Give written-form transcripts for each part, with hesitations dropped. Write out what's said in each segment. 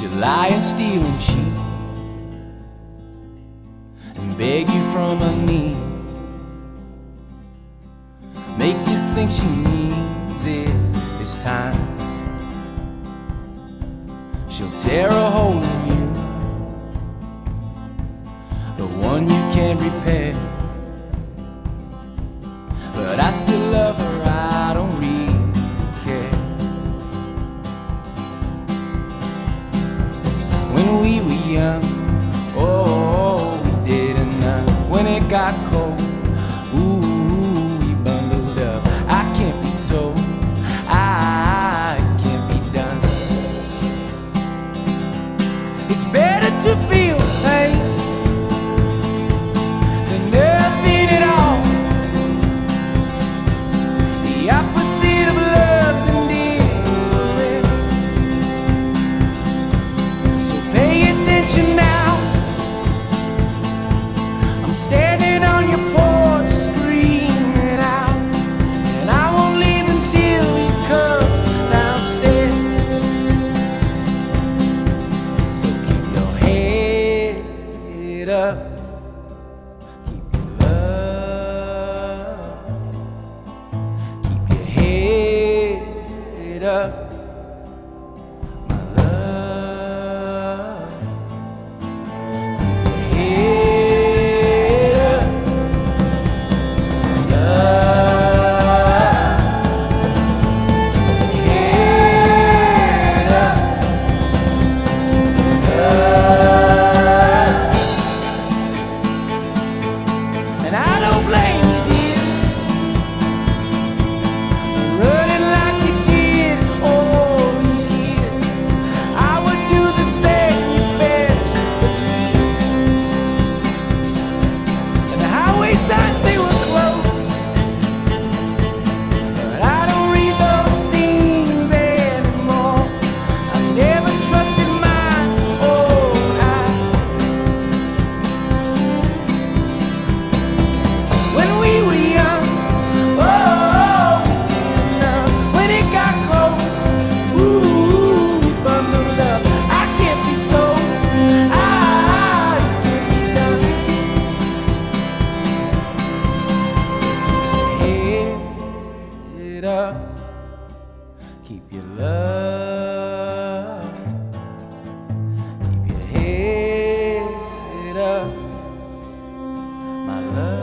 she'll lie and steal and cheat and beg you from her knees, make you think she needs it this time. She'll tear a hole in you, the one you can't repair. But I still love her, I don't really care. When we were young, oh, we did enough. When it got cold, ooh, we bundled up. I can't be told, I can't be done. It's better to feel pain than nothing at all. The opposite of love's indifference. So pay attention now. I'm standing on your porch screaming out, and I won't leave until you come downstairs. So keep your head up, keep your love, keep your head up, my love. Keep your head up, love. Keep your head up, love. And I don't blame you, dear, for running like you did all these years. I would do the same, you best believe. And the highway signs say we're closed, but I don't read those things anymore. I never trusted my own eyes. When we were young, oh, we did enough. When it got cold, ooh, we bundled up. I can't be told, I can't be done. So keep your head up, keep your love, keep your head up, my love.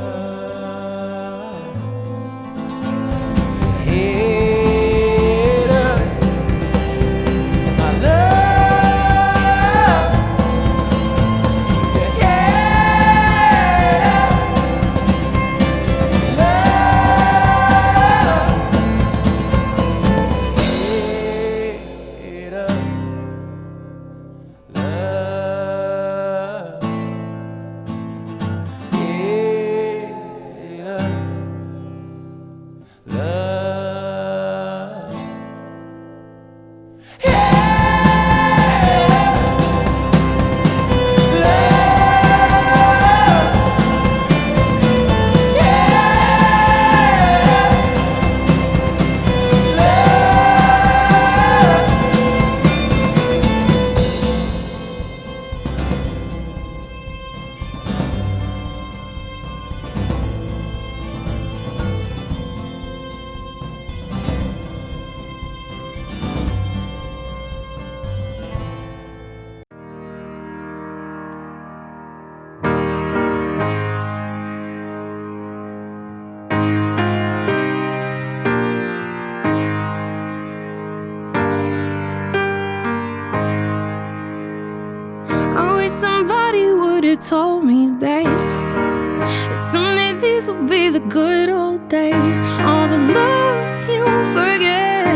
Keep your head up, my love. Keep your head up, love. Head up, love. Head up, love. Head I wish somebody would've told me, babe, that someday these will be the good old days. All the love you won't forget,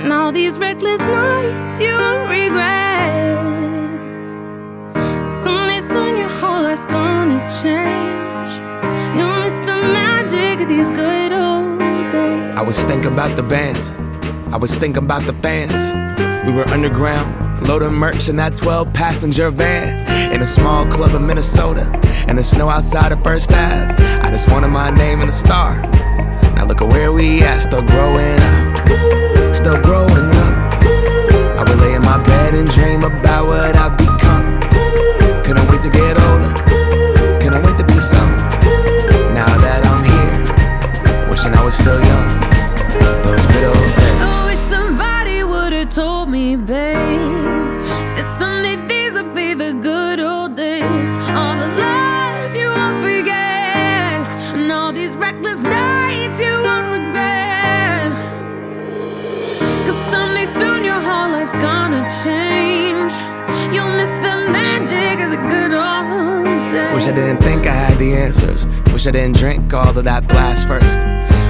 and all these reckless nights you won't regret. Someday soon your whole life's gonna change. You'll miss the magic of these good old days. I was thinking about the band, I was thinking about the fans. We were underground, loading merch in that 12-passenger van, in a small club in Minnesota, and the snow outside of First Ave. I just wanted my name and a star. Now look at where we at, still growing up, still growing up. I would lay in my bed and dream about still young. Those good old days. I wish somebody would've told me, babe, that someday these would be the good old days. All the love you won't forget, and all these reckless nights you won't regret. 'Cause someday soon your whole life's gonna change. You'll miss the magic of the good old days. Wish I didn't think I had the answers. Wish I didn't drink all of that glass first.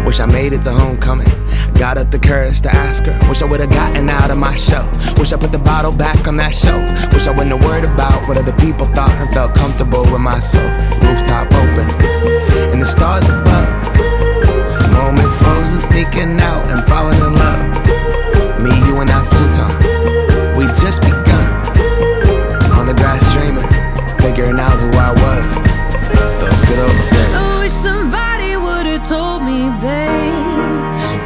Wish I made it to homecoming. Got up the courage to ask her. Wish I would've gotten out of my show. Wish I put the bottle back on that shelf. Wish I wouldn't have worried about what other people thought and felt comfortable with myself. Rooftop open and the stars above. Moment frozen, sneaking out and falling in love. Me, you and that futon, we just begun. On the grass dreaming, figuring out who I was. Those good old days. I wish somebody would've told me, babe,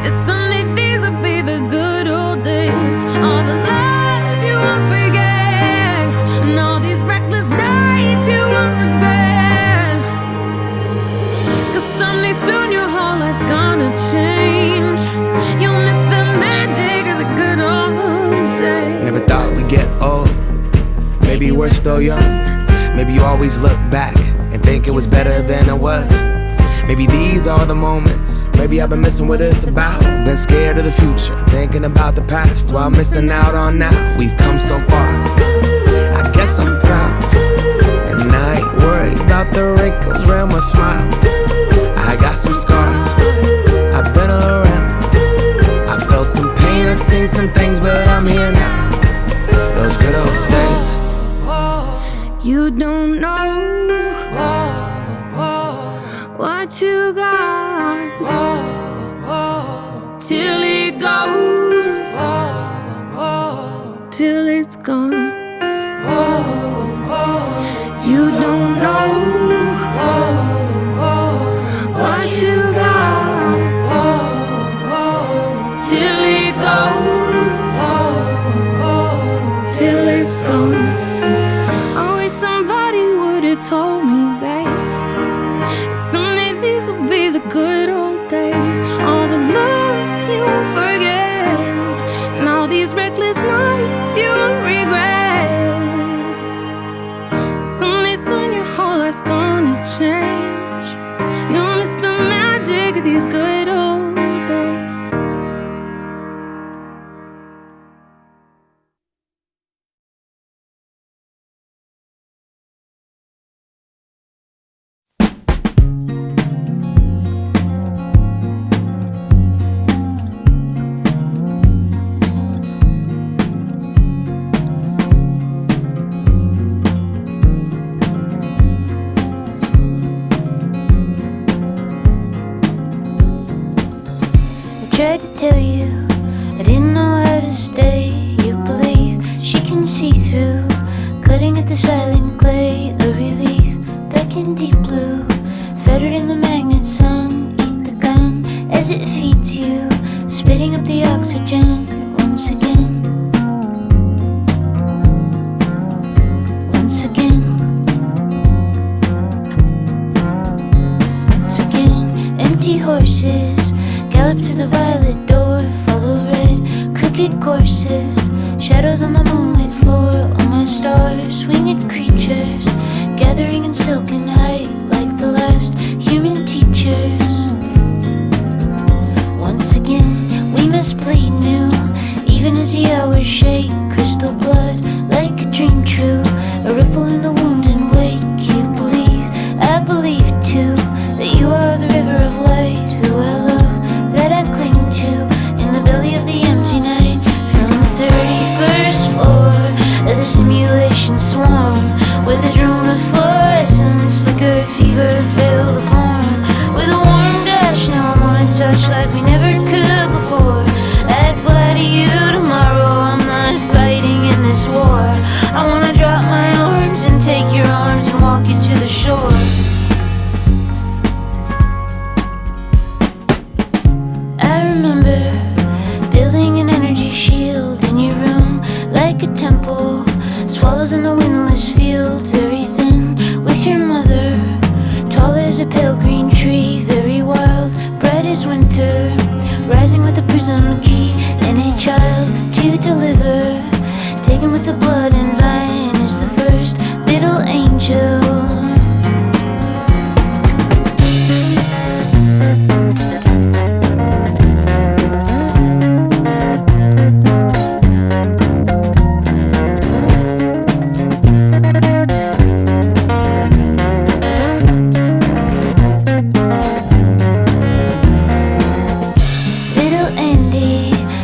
that someday these would be the good old days. All the love you won't forget, and all these reckless nights you won't regret. 'Cause someday soon your whole life's gonna change. You'll miss the magic of the good old days. Never thought we'd get old. Maybe we're still young. Maybe you always look back and think it was better than it was. Maybe these are the moments. Maybe I've been missing what it's about. Been scared of the future, thinking about the past while missing out on now. We've come so far, I guess I'm proud. And I ain't worried about the wrinkles around my smile. I got some scars, I've been around. I felt some pain, I've seen some things, but I'm here now. Those good old days. You don't know what you got till it goes, till it's gone. You don't know what you got till it goes, till it's gone. I wish somebody would've told me, babe, someday these will be the good old days. All the love you won't forget, and all these reckless nights you won't regret. Someday soon your whole life's gonna change. You'll miss the magic of these good old days. Tried to tell you I didn't know how to stay. You believe she can see through, cutting at the silent clay. A relief back in deep blue, fettered in the magnet sun. Eat the gun as it feeds you, spitting up the oxygen once again. Once again. Once again. Empty horses gallop through the violet door, follow red, crooked courses, shadows on the moonlit floor. All my stars, winged creatures, gathering in silken height like the last human teachers. Once again, we must bleed new, even as the hours shake. Crystal blood, like a dream true, a ripple in the wound and wake. You believe, I believe too, that you are the river of light, who I love, that I cling to, in the belly of the empty night. From the 31st floor of the simulation swarm, with a drone of fluorescence, flicker, fever, fill the form. With a warm gush, now I wanna touch like we never could before. I'd fly to you tomorrow, I'm not fighting in this war. I wanna drop my arms and take your arms and walk you to the shore. I remember building an energy shield in your room, like a temple, swallows in the windless field, very thin, with your mother, tall as a pale green tree, very wild, bright as as winter, rising with the prism key, and a child to deliver, taken with the blood and vine is the first little angel.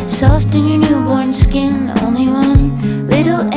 Soft in your newborn skin, only one little